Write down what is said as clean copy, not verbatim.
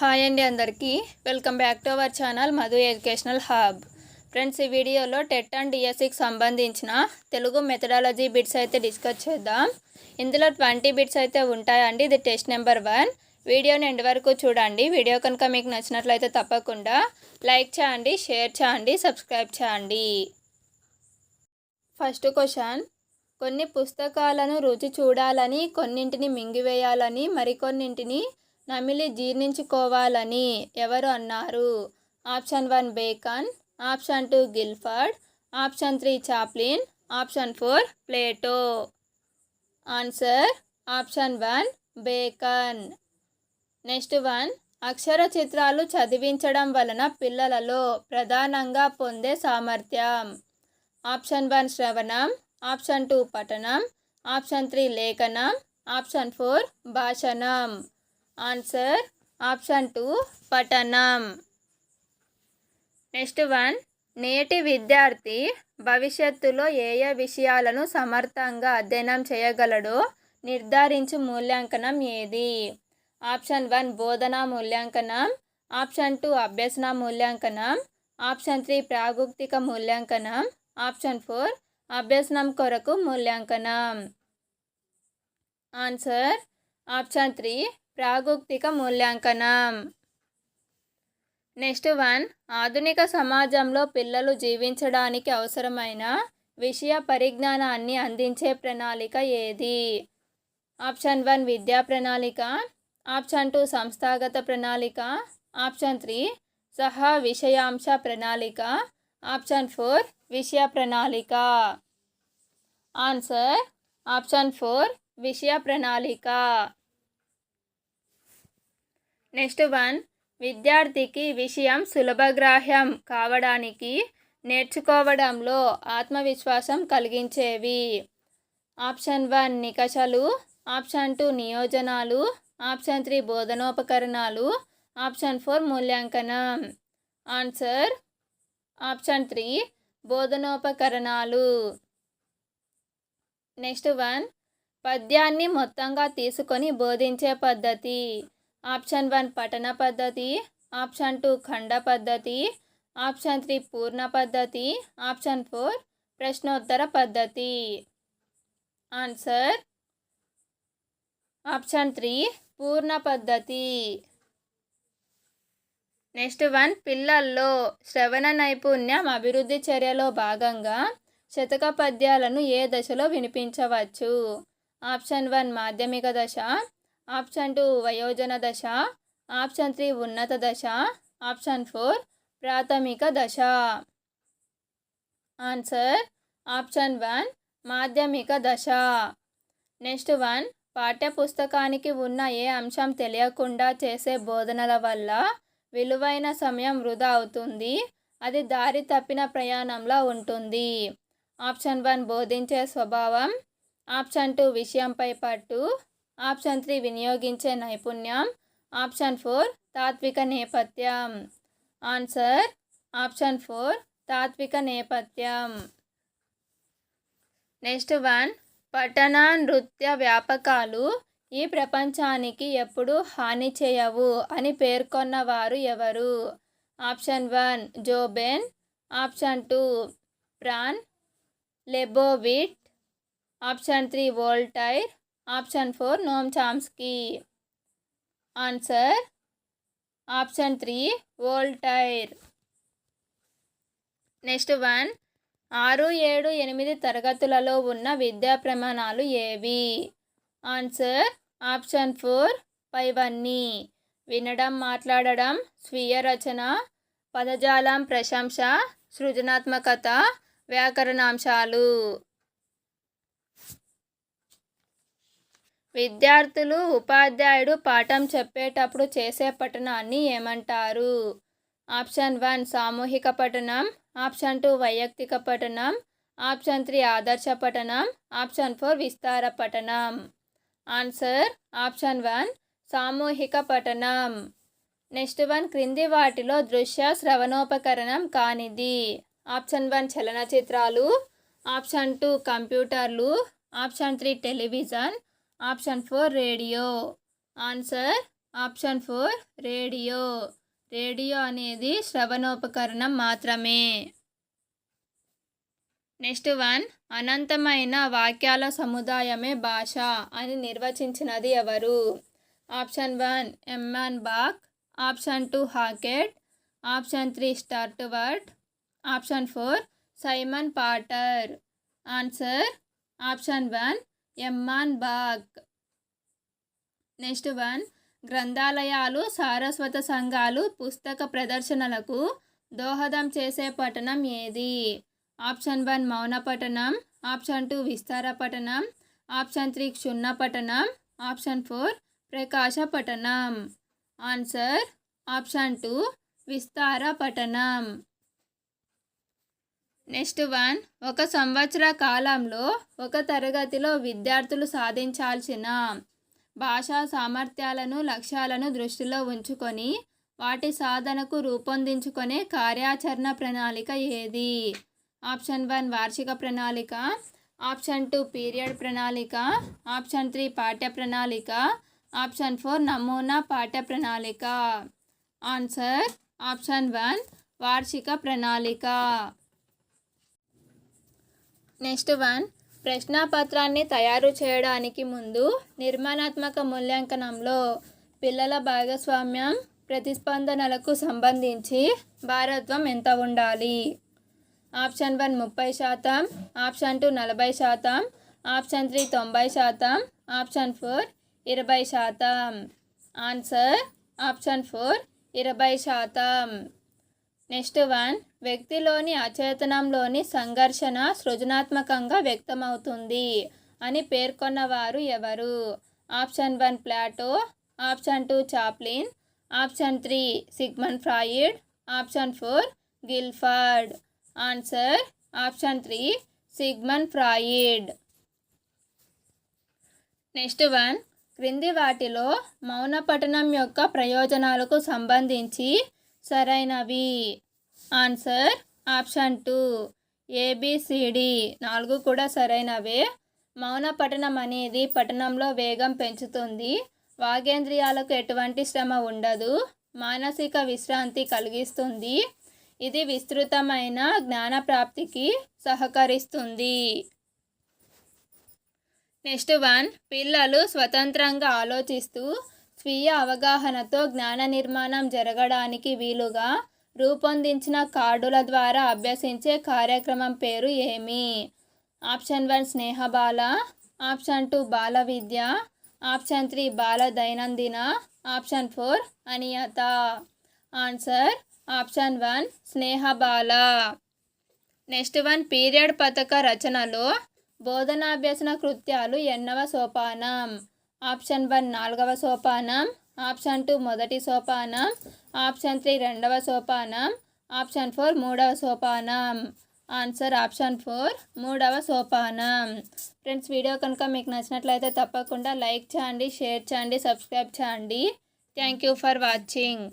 Hi అండి అందరికీ welcome back to our channel Madhu educational hub. Friends, ఈ వీడియోలో టెట్ అండ్ డిఎస్సికి సంబంధించిన తెలుగు మెథడాలజీ బిట్స్ అయితే డిస్కస్ చేద్దాం. ఇందులో 20 బిట్స్ అయితే ఉంటాయండి. ఇది టెస్ట్ నెంబర్ 1. వీడియోని ఎండ్ వరకు చూడండి. వీడియో కనుక మీకు నచ్చినట్లయితే తప్పకుండా లైక్ చేయండి, షేర్ చేయండి, సబ్స్క్రైబ్ చేయండి. ఫస్ట్ క్వశ్చన్: కొన్ని పుస్తకాలను రుచి చూడాలని, కొన్నింటిని మింగివేయాలని, మరికొన్నింటిని నమిలి జీర్ణించుకోవాలని ఎవరు అన్నారు? Option 1 bacon, option 2 Guilford, option 3 Chaplin, option 4 Plato. Answer option 1 bacon. Next 1: అక్షర చిత్రాలు చదివించడం వలన పిల్లలలో ప్రధానంగా పొందే సామర్థ్యం. ఆప్షన్ 1 శ్రవణం, ఆప్షన్ 2 పఠనం, ఆప్షన్ 3 లేఖనం, ఆప్షన్ 4 భాషణం. ఆన్సర్ ఆప్షన్ 2 పఠనం. నెక్స్ట్ 1: నేటి విద్యార్థి భవిష్యత్తులో ఏ ఏ విషయాలను సమర్థంగా అధ్యయనం చేయగలడో నిర్ధారించు మూల్యాంకనం ఏది? ఆప్షన్ 1 బోధనా మూల్యాంకనం, ఆప్షన్ 2 అభ్యసన మూల్యాంకనం, ఆప్షన్ 3 ప్రాగుక్తిక మూల్యాంకనం, ఆప్షన్ 4 అభ్యసనం కొరకు మూల్యాంకనం. ఆన్సర్ ఆప్షన్ 3 ప్రాగుక్తిక మూల్యాంకనం. నెక్స్ట్ 1: ఆధునిక సమాజంలో పిల్లలు జీవించడానికి అవసరమైన విషయ పరిజ్ఞానాన్ని అందించే ప్రణాళిక ఏది? ఆప్షన్ 1 విద్యా ప్రణాళిక, ఆప్షన్ 2 సంస్థాగత ప్రణాళిక, ఆప్షన్ 3 సహా విషయాంశ ప్రణాళిక, ఆప్షన్ 4 విషయ ప్రణాళిక. ఆన్సర్ ఆప్షన్ 4 విషయ ప్రణాళిక. నెక్స్ట్ 1: విద్యార్థికి విషయం సులభగ్రాహ్యం కావడానికి నేర్చుకోవడంలో ఆత్మవిశ్వాసం కలిగించేవి. ఆప్షన్ 1 నికషాలు, ఆప్షన్ 2 నియోజనాలు, ఆప్షన్ 3 బోధనోపకరణాలు, ఆప్షన్ 4 మూల్యాంకనం. Answer option 3 బోధనోపకరణాలు. నెక్స్ట్ 1: పద్యాన్ని మొత్తంగా తీసుకొని బోధించే పద్ధతి. ఆప్షన్ 1 పఠన పద్ధతి, ఆప్షన్ 2 ఖండ పద్ధతి, ఆప్షన్ 3 పూర్ణ పద్ధతి, ఆప్షన్ 4 ప్రశ్నోత్తర పద్ధతి. ఆన్సర్ ఆప్షన్ 3 పూర్ణ పద్ధతి. నెక్స్ట్ 1: పిల్లల్లో శ్రవణ నైపుణ్యం అభివృద్ధి చర్యలో భాగంగా శతక పద్యాలను ఏ దశలో వినిపించవచ్చు? ఆప్షన్ 1 మాధ్యమిక దశ, ఆప్షన్ 2 వయోజన దశ, ఆప్షన్ 3 ఉన్నత దశ, ఆప్షన్ 4 ప్రాథమిక దశ. ఆన్సర్ ఆప్షన్ 1 మాధ్యమిక దశ. నెక్స్ట్ 1: పాఠ్యపుస్తకానికి ఉన్న ఏ అంశం తెలియకుండా చేసే బోధనల వల్ల విలువైన సమయం వృధా అవుతుంది, అది దారి తప్పిన ప్రయాణంలా ఉంటుంది. ఆప్షన్ 1 బోధించే స్వభావం, ఆప్షన్ 2 విషయంపై పట్టు, ఆప్షన్ 3 వినియోగించే నైపుణ్యం, ఆప్షన్ 4 తాత్విక నేపథ్యం. ఆన్సర్ ఆప్షన్ 4 తాత్విక నేపథ్యం. నెక్స్ట్ 1: పఠన నృత్య వ్యాపకాలు ఈ ప్రపంచానికి ఎప్పుడు హాని చేయవు అని పేర్కొన్నవారు ఎవరు? ఆప్షన్ 1 జోబెన్, option 2 Fran Lebowitz, option 3 Voltaire, option 4 Noam Chomsky. Answer option 3 Voltaire. Next 1: 6, 7, 8 తరగతులలో ఉన్న విద్యా ప్రమాణాలు ఏవి? ఆన్సర్ ఆప్షన్ 4 పైవన్నీ: వినడం, మాట్లాడడం, స్వీయ రచన, పదజాలం, ప్రశంస, సృజనాత్మకత, వ్యాకరణాంశాలు. విద్యార్థులు ఉపాధ్యాయుడు పాఠం చెప్పేటప్పుడు చేసే పఠనాన్ని ఏమంటారు? ఆప్షన్ 1 సామూహిక పఠనం, ఆప్షన్ 2 వైయక్తిక పఠనం, ఆప్షన్ 3 ఆదర్శ పఠనం, ఆప్షన్ 4 విస్తార పఠనం. ఆన్సర్ ఆప్షన్ 1 సామూహిక పఠనం. నెక్స్ట్ 1: క్రింది వాటిలో దృశ్య శ్రవణోపకరణం కానిది? ఆప్షన్ 1 చలనచిత్రాలు, ఆప్షన్ 2 కంప్యూటర్లు, option 3 television, option 4 radio. Answer option 4 radio. Radio అనేది శ్రవణోపకరణం మాత్రమే. నెక్స్ట్ వన్, అనంతమైన వాక్యాల సముదాయమే భాష అని నిర్వచించినది ఎవరు? Option 1 Emmon Bach, option 2 Hockett, option 3 Sturtevant, option 4 Simon Potter. Answer option 1 Emmon Bach. Next one, గ్రంథాలయాలు, సారస్వత సంఘాలు పుస్తక ప్రదర్శనలకు దోహదం చేసే పఠనం ఏది? ఆప్షన్ 1 మౌన పఠనం, ఆప్షన్ 2 విస్తార పఠనం, ఆప్షన్ 3 క్షుణ్ణ పఠనం, ఆప్షన్ 4 ప్రకాశ పఠనం. ఆన్సర్ ఆప్షన్ 2 విస్తార పఠనం. నెక్స్ట్ వన్, ఒక సంవత్సర కాలంలో ఒక తరగతిలో విద్యార్థులు సాధించాల్సిన భాషా సామర్థ్యాలను, లక్ష్యాలను దృష్టిలో ఉంచుకొని వాటి సాధనకు రూపొందించుకునే కార్యాచరణ ప్రణాళిక ఏది? ఆప్షన్ 1 వార్షిక ప్రణాళిక, ఆప్షన్ 2 పీరియడ్ ప్రణాళిక, ఆప్షన్ 3 పాఠ్య ప్రణాళిక, ఆప్షన్ 4 నమూనా పాఠ్య ప్రణాళిక. ఆన్సర్ ఆప్షన్ 1 వార్షిక ప్రణాళిక. నెక్స్ట్ వన్, ప్రశ్నాపత్రాన్ని తయారు చేయడానికి ముందు నిర్మాణాత్మక మూల్యాంకనంలో పిల్లల భాగస్వామ్యం, ప్రతిస్పందనలకు సంబంధించి భారత్వం ఎంత ఉండాలి? Option 1 30%, option 2 40%, option 3 90%, option 4 20%. Answer option 4 20%. Next one, వ్యక్తిలోని అచేతనంలోని సంఘర్షణ సృజనాత్మకంగా వ్యక్తమవుతుంది అని పేర్కొన్నవారు ఎవరు? Option 1 Plato, option 2 Chaplin, option 3 Sigmund Freud, option 4 Guilford. Answer option 3 Sigmund Freud. Next one, క్రింది వాటిలో మౌన పఠనం యొక్క ప్రయోజనాలకు సంబంధించి సరైనవి. ఆన్సర్ ఆప్షన్ 2 ఏబిసిడి 4 కూడా సరైనవే. మౌన పఠనం అనేది పఠనంలో వేగం పెంచుతుంది, వాగేంద్రియాలకు ఎటువంటి శ్రమ ఉండదు, మానసిక విశ్రాంతి కలిగిస్తుంది, ఇది విస్తృతమైన జ్ఞాన ప్రాప్తికి సహకరిస్తుంది. నెక్స్ట్ వన్, పిల్లలు స్వతంత్రంగా ఆలోచిస్తూ స్వీయ అవగాహనతో జ్ఞాన నిర్మాణం జరగడానికి వీలుగా రూపొందించిన కార్డుల ద్వారా అభ్యసించే కార్యక్రమం పేరు ఏమి? ఆప్షన్ 1 స్నేహబాల, ఆప్షన్ 2 బాల విద్య, ఆప్షన్ 3 బాల దైనందిన, ఆప్షన్ 4 అనియత. Answer option 1 Snehabala. Next one, period పథక రచనలో బోధనాభ్యసన కృత్యాలు ఎన్నవ సోపానం? ఆప్షన్ 1 4వ సోపానం, ఆప్షన్ 2 మొదటి సోపానం, ఆప్షన్ 3 2వ సోపానం, ఆప్షన్ 4 3వ సోపానం. ఆన్సర్ ఆప్షన్ 4 3వ సోపానం. ఫ్రెండ్స్, వీడియో కనుక మీకు నచ్చినట్లయితే తప్పకుండా లైక్ చేయండి, షేర్ చేయండి, సబ్స్క్రైబ్ చేయండి. Thank you for watching.